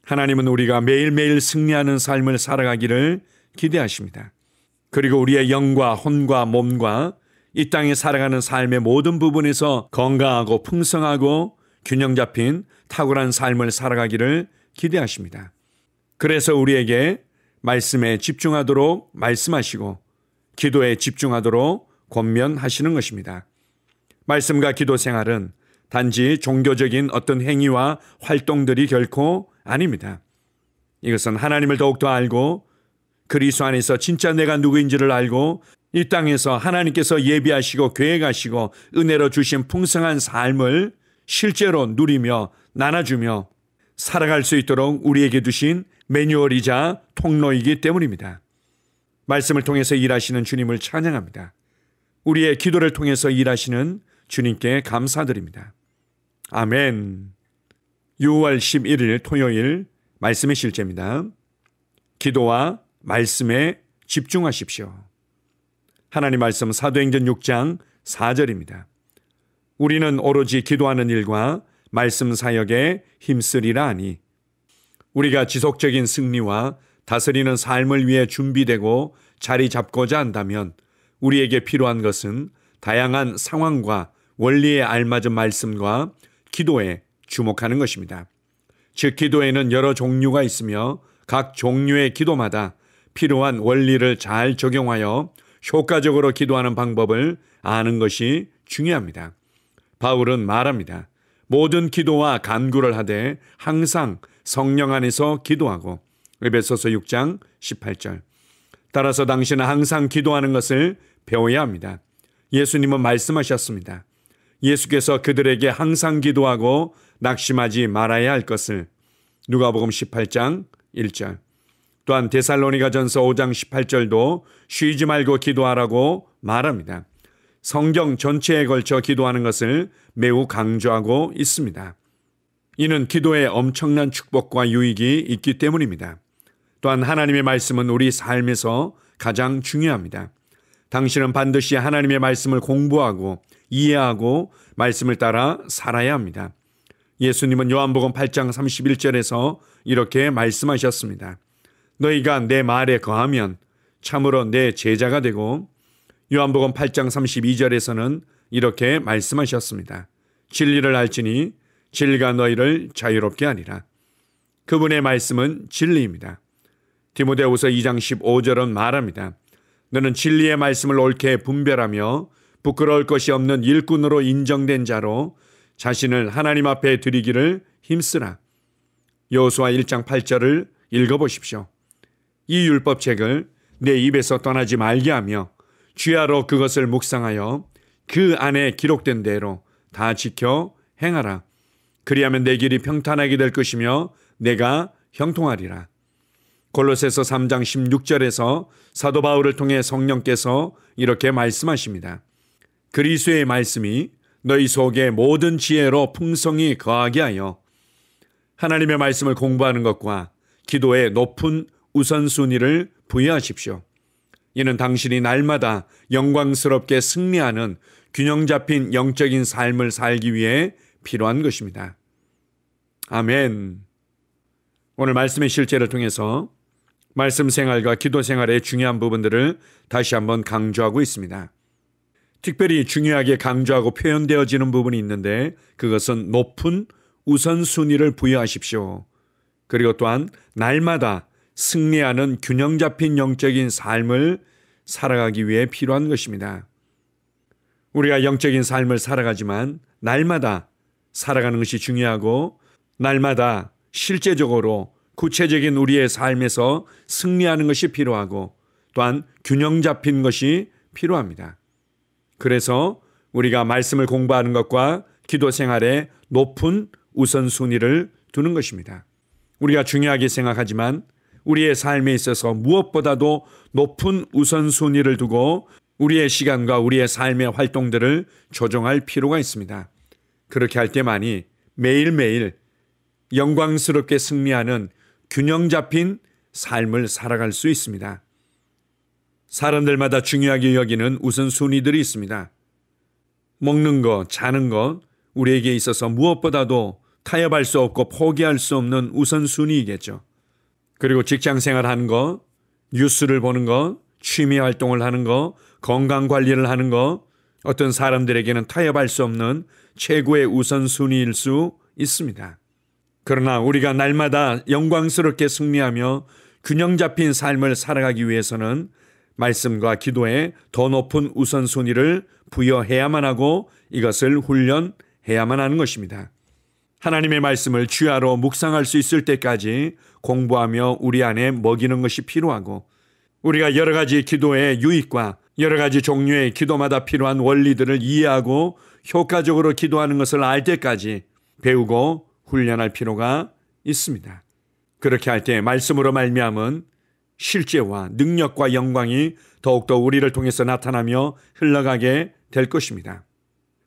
하나님은 우리가 매일매일 승리하는 삶을 살아가기를 기대하십니다. 그리고 우리의 영과 혼과 몸과 이 땅에 살아가는 삶의 모든 부분에서 건강하고 풍성하고 균형 잡힌 탁월한 삶을 살아가기를 기대하십니다. 그래서 우리에게 말씀에 집중하도록 말씀하시고 기도에 집중하도록 권면하시는 것입니다. 말씀과 기도 생활은 단지 종교적인 어떤 행위와 활동들이 결코 아닙니다. 이것은 하나님을 더욱더 알고 그리스도 안에서 진짜 내가 누구인지를 알고 이 땅에서 하나님께서 예비하시고 계획하시고 은혜로 주신 풍성한 삶을 실제로 누리며 나눠주며 살아갈 수 있도록 우리에게 두신 매뉴얼이자 통로이기 때문입니다. 말씀을 통해서 일하시는 주님을 찬양합니다. 우리의 기도를 통해서 일하시는 주님께 감사드립니다. 아멘. 6월 11일 토요일 말씀의 실제입니다. 기도와 말씀에 집중하십시오. 하나님 말씀 사도행전 6장 4절입니다. 우리는 오로지 기도하는 일과 말씀 사역에 힘쓰리라 하니 우리가 지속적인 승리와 다스리는 삶을 위해 준비되고 자리 잡고자 한다면 우리에게 필요한 것은 다양한 상황과 원리에 알맞은 말씀과 기도에 주목하는 것입니다. 즉 기도에는 여러 종류가 있으며 각 종류의 기도마다 필요한 원리를 잘 적용하여 효과적으로 기도하는 방법을 아는 것이 중요합니다. 바울은 말합니다. 모든 기도와 간구를 하되 항상 성령 안에서 기도하고 에베소서 6장 18절. 따라서 당신은 항상 기도하는 것을 배워야 합니다. 예수님은 말씀하셨습니다. 예수께서 그들에게 항상 기도하고 낙심하지 말아야 할 것을 누가복음 18장 1절. 또한 데살로니가전서 5장 18절도 쉬지 말고 기도하라고 말합니다. 성경 전체에 걸쳐 기도하는 것을 매우 강조하고 있습니다. 이는 기도에 엄청난 축복과 유익이 있기 때문입니다. 또한 하나님의 말씀은 우리 삶에서 가장 중요합니다. 당신은 반드시 하나님의 말씀을 공부하고 이해하고 말씀을 따라 살아야 합니다. 예수님은 요한복음 8장 31절에서 이렇게 말씀하셨습니다. 너희가 내 말에 거하면 참으로 내 제자가 되고 요한복음 8장 32절에서는 이렇게 말씀하셨습니다. 진리를 알지니 진리가 너희를 자유롭게 하리라. 그분의 말씀은 진리입니다. 디모데후서 2장 15절은 말합니다. 너는 진리의 말씀을 옳게 분별하며 부끄러울 것이 없는 일꾼으로 인정된 자로 자신을 하나님 앞에 드리기를 힘쓰라. 여호수아 1장 8절을 읽어보십시오. 이 율법책을 내 입에서 떠나지 말게 하며 주야로 그것을 묵상하여 그 안에 기록된 대로 다 지켜 행하라. 그리하면 내 길이 평탄하게 될 것이며 내가 형통하리라. 골로새서 3장 16절에서 사도 바울을 통해 성령께서 이렇게 말씀하십니다. 그리스도의 말씀이 너희 속에 모든 지혜로 풍성히 거하게 하여 하나님의 말씀을 공부하는 것과 기도에 높은 우선순위를 부여하십시오. 이는 당신이 날마다 영광스럽게 승리하는 균형 잡힌 영적인 삶을 살기 위해 필요한 것입니다. 아멘. 오늘 말씀의 실제를 통해서 말씀 생활과 기도 생활의 중요한 부분들을 다시 한번 강조하고 있습니다. 특별히 중요하게 강조하고 표현되어지는 부분이 있는데 그것은 높은 우선순위를 부여하십시오. 그리고 또한 날마다 승리하는 균형 잡힌 영적인 삶을 살아가기 위해 필요한 것입니다. 우리가 영적인 삶을 살아가지만 날마다 살아가는 것이 중요하고 날마다 실제적으로 구체적인 우리의 삶에서 승리하는 것이 필요하고 또한 균형 잡힌 것이 필요합니다. 그래서 우리가 말씀을 공부하는 것과 기도 생활에 높은 우선순위를 두는 것입니다. 우리가 중요하게 생각하지만 우리의 삶에 있어서 무엇보다도 높은 우선순위를 두고 우리의 시간과 우리의 삶의 활동들을 조정할 필요가 있습니다. 그렇게 할 때만이 매일매일 영광스럽게 승리하는 균형 잡힌 삶을 살아갈 수 있습니다. 사람들마다 중요하게 여기는 우선순위들이 있습니다. 먹는 것, 자는 것, 우리에게 있어서 무엇보다도 타협할 수 없고 포기할 수 없는 우선순위이겠죠. 그리고 직장생활 하는 거, 뉴스를 보는 거, 취미 활동을 하는 거, 건강관리를 하는 거, 어떤 사람들에게는 타협할 수 없는 최고의 우선순위일 수 있습니다. 그러나 우리가 날마다 영광스럽게 승리하며 균형 잡힌 삶을 살아가기 위해서는 말씀과 기도에 더 높은 우선순위를 부여해야만 하고 이것을 훈련해야만 하는 것입니다. 하나님의 말씀을 주야로 묵상할 수 있을 때까지 공부하며 우리 안에 먹이는 것이 필요하고, 우리가 여러 가지 기도의 유익과 여러 가지 종류의 기도마다 필요한 원리들을 이해하고 효과적으로 기도하는 것을 알 때까지 배우고 훈련할 필요가 있습니다. 그렇게 할 때 말씀으로 말미암은 실제와 능력과 영광이 더욱더 우리를 통해서 나타나며 흘러가게 될 것입니다.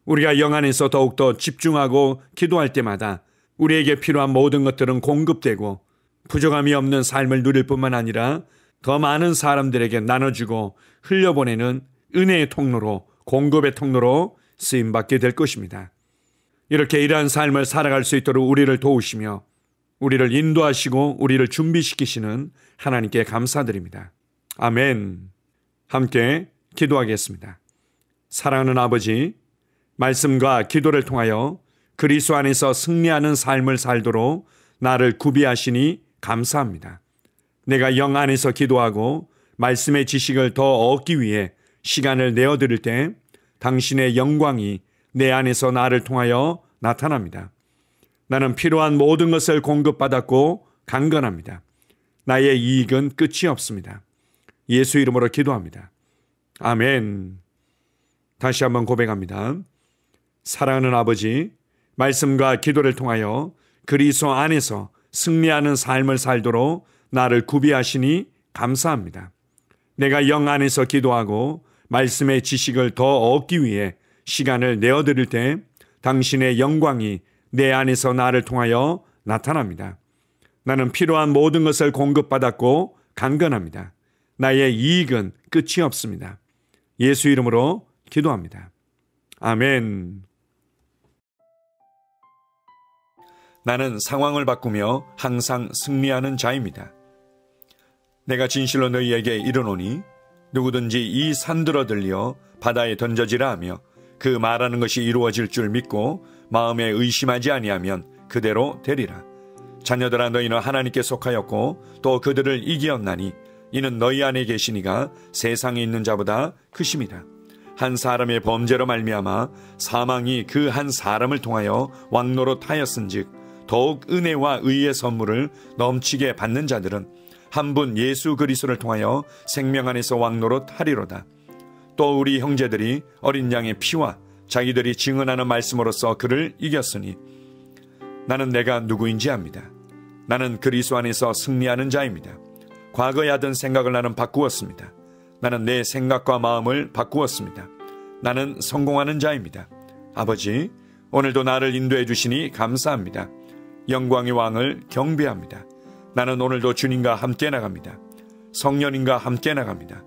우리가 영 안에서 더욱더 집중하고 기도할 때마다 우리에게 필요한 모든 것들은 공급되고 부족함이 없는 삶을 누릴 뿐만 아니라 더 많은 사람들에게 나눠주고 흘려보내는 은혜의 통로로, 공급의 통로로 쓰임받게 될 것입니다. 이렇게 이러한 삶을 살아갈 수 있도록 우리를 도우시며 우리를 인도하시고 우리를 준비시키시는 하나님께 감사드립니다. 아멘. 함께 기도하겠습니다. 사랑하는 아버지, 말씀과 기도를 통하여 그리스도 안에서 승리하는 삶을 살도록 나를 구비하시니 감사합니다. 내가 영 안에서 기도하고 말씀의 지식을 더 얻기 위해 시간을 내어드릴 때 당신의 영광이 내 안에서 나를 통하여 나타납니다. 나는 필요한 모든 것을 공급받았고 강건합니다. 나의 이익은 끝이 없습니다. 예수 이름으로 기도합니다. 아멘. 다시 한번 고백합니다. 사랑하는 아버지, 말씀과 기도를 통하여 그리스도 안에서 승리하는 삶을 살도록 나를 구비하시니 감사합니다. 내가 영 안에서 기도하고 말씀의 지식을 더 얻기 위해 시간을 내어드릴 때 당신의 영광이 내 안에서 나를 통하여 나타납니다. 나는 필요한 모든 것을 공급받았고 강건합니다. 나의 이익은 끝이 없습니다. 예수 이름으로 기도합니다. 아멘. 나는 상황을 바꾸며 항상 승리하는 자입니다. 내가 진실로 너희에게 이르노니 누구든지 이 산들어 들려 바다에 던져지라 하며 그 말하는 것이 이루어질 줄 믿고 마음에 의심하지 아니하면 그대로 되리라. 자녀들아, 너희는 하나님께 속하였고 또 그들을 이기었나니 이는 너희 안에 계시니가 세상에 있는 자보다 크심이다. 한 사람의 범죄로 말미암아 사망이 그 한 사람을 통하여 왕노릇하였은즉 더욱 은혜와 의의 선물을 넘치게 받는 자들은 한 분 예수 그리스도를 통하여 생명 안에서 왕노릇하리로다. 또 우리 형제들이 어린 양의 피와 자기들이 증언하는 말씀으로써 그를 이겼으니 나는 내가 누구인지 압니다. 나는 그리스도 안에서 승리하는 자입니다. 과거에 하던 생각을 나는 바꾸었습니다. 나는 내 생각과 마음을 바꾸었습니다. 나는 성공하는 자입니다. 아버지, 오늘도 나를 인도해 주시니 감사합니다. 영광의 왕을 경배합니다. 나는 오늘도 주님과 함께 나갑니다. 성령님과 함께 나갑니다.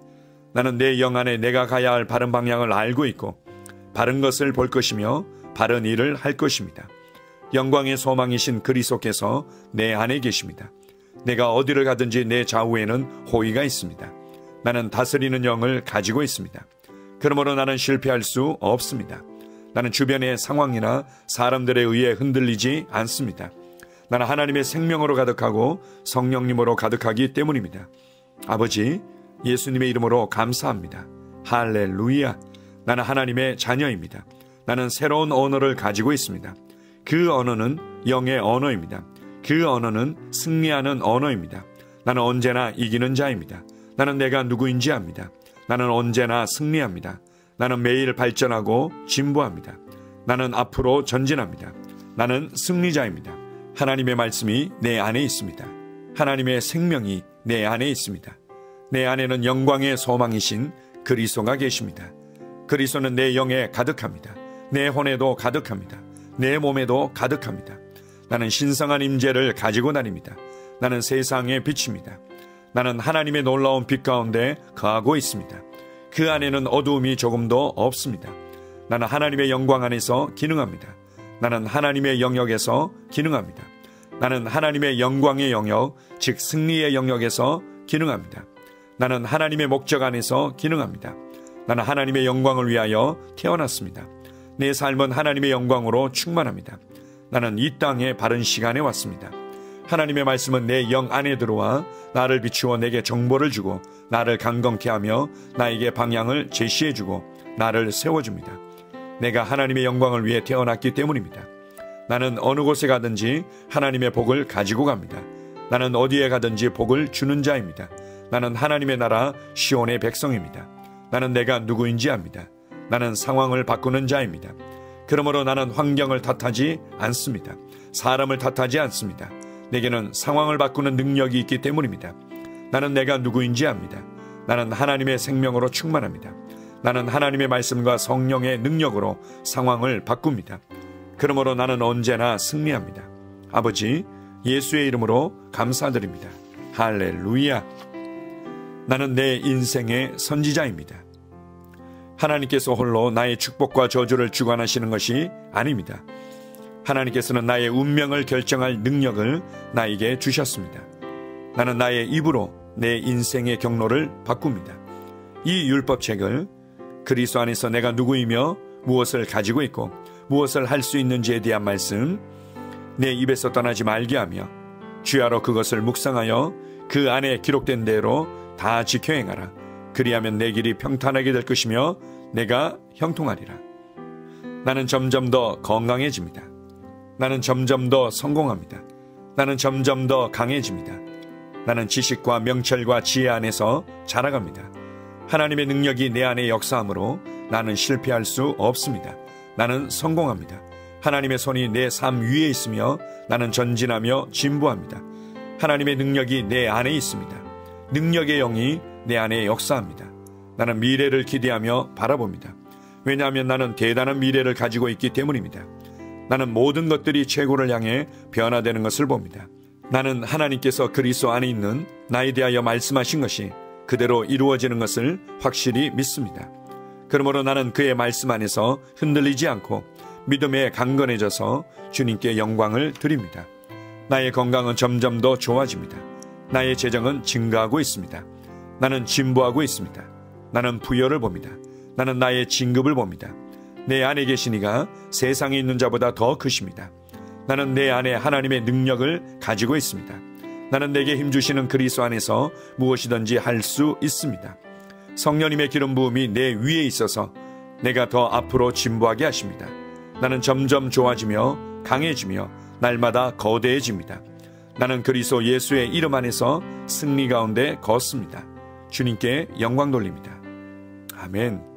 나는 내 영 안에 내가 가야 할 바른 방향을 알고 있고 바른 것을 볼 것이며 바른 일을 할 것입니다. 영광의 소망이신 그리스도께서 내 안에 계십니다. 내가 어디를 가든지 내 좌우에는 호의가 있습니다. 나는 다스리는 영을 가지고 있습니다. 그러므로 나는 실패할 수 없습니다. 나는 주변의 상황이나 사람들에 의해 흔들리지 않습니다. 나는 하나님의 생명으로 가득하고 성령님으로 가득하기 때문입니다. 아버지, 예수님의 이름으로 감사합니다. 할렐루야. 나는 하나님의 자녀입니다. 나는 새로운 언어를 가지고 있습니다. 그 언어는 영의 언어입니다. 그 언어는 승리하는 언어입니다. 나는 언제나 이기는 자입니다. 나는 내가 누구인지 압니다. 나는 언제나 승리합니다. 나는 매일 발전하고 진보합니다. 나는 앞으로 전진합니다. 나는 승리자입니다. 하나님의 말씀이 내 안에 있습니다. 하나님의 생명이 내 안에 있습니다. 내 안에는 영광의 소망이신 그리스도가 계십니다. 그리스도는 내 영에 가득합니다. 내 혼에도 가득합니다. 내 몸에도 가득합니다. 나는 신성한 임재를 가지고 다닙니다. 나는 세상의 빛입니다. 나는 하나님의 놀라운 빛 가운데 거하고 있습니다. 그 안에는 어두움이 조금도 없습니다. 나는 하나님의 영광 안에서 기능합니다. 나는 하나님의 영역에서 기능합니다. 나는 하나님의 영광의 영역, 즉 승리의 영역에서 기능합니다. 나는 하나님의 목적 안에서 기능합니다. 나는 하나님의 영광을 위하여 태어났습니다. 내 삶은 하나님의 영광으로 충만합니다. 나는 이 땅에 바른 시간에 왔습니다. 하나님의 말씀은 내 영 안에 들어와 나를 비추어 내게 정보를 주고 나를 강건케 하며 나에게 방향을 제시해주고 나를 세워줍니다. 내가 하나님의 영광을 위해 태어났기 때문입니다. 나는 어느 곳에 가든지 하나님의 복을 가지고 갑니다. 나는 어디에 가든지 복을 주는 자입니다. 나는 하나님의 나라 시온의 백성입니다. 나는 내가 누구인지 압니다. 나는 상황을 바꾸는 자입니다. 그러므로 나는 환경을 탓하지 않습니다. 사람을 탓하지 않습니다. 내게는 상황을 바꾸는 능력이 있기 때문입니다. 나는 내가 누구인지 압니다. 나는 하나님의 생명으로 충만합니다. 나는 하나님의 말씀과 성령의 능력으로 상황을 바꿉니다. 그러므로 나는 언제나 승리합니다. 아버지, 예수의 이름으로 감사드립니다. 할렐루야. 나는 내 인생의 선지자입니다. 하나님께서 홀로 나의 축복과 저주를 주관하시는 것이 아닙니다. 하나님께서는 나의 운명을 결정할 능력을 나에게 주셨습니다. 나는 나의 입으로 내 인생의 경로를 바꿉니다. 이 율법책을 그리스도 안에서 내가 누구이며 무엇을 가지고 있고 무엇을 할 수 있는지에 대한 말씀 내 입에서 떠나지 말게 하며 주야로 그것을 묵상하여 그 안에 기록된 대로 다 지켜 행하라. 그리하면 내 길이 평탄하게 될 것이며 내가 형통하리라. 나는 점점 더 건강해집니다. 나는 점점 더 성공합니다. 나는 점점 더 강해집니다. 나는 지식과 명철과 지혜 안에서 자라갑니다. 하나님의 능력이 내 안에 역사하므로 나는 실패할 수 없습니다. 나는 성공합니다. 하나님의 손이 내 삶 위에 있으며 나는 전진하며 진보합니다. 하나님의 능력이 내 안에 있습니다. 능력의 영이 내 안에 역사합니다. 나는 미래를 기대하며 바라봅니다. 왜냐하면 나는 대단한 미래를 가지고 있기 때문입니다. 나는 모든 것들이 최고를 향해 변화되는 것을 봅니다. 나는 하나님께서 그리스도 안에 있는 나에 대하여 말씀하신 것이 그대로 이루어지는 것을 확실히 믿습니다. 그러므로 나는 그의 말씀 안에서 흔들리지 않고 믿음에 강건해져서 주님께 영광을 드립니다. 나의 건강은 점점 더 좋아집니다. 나의 재정은 증가하고 있습니다. 나는 진보하고 있습니다. 나는 부여를 봅니다. 나는 나의 진급을 봅니다. 내 안에 계신 이가 세상에 있는 자보다 더 크십니다. 나는 내 안에 하나님의 능력을 가지고 있습니다. 나는 내게 힘주시는 그리스도 안에서 무엇이든지 할 수 있습니다. 성령님의 기름 부음이 내 위에 있어서 내가 더 앞으로 진보하게 하십니다. 나는 점점 좋아지며 강해지며 날마다 거대해집니다. 나는 그리스도 예수의 이름 안에서 승리 가운데 걷습니다. 주님께 영광 돌립니다. 아멘.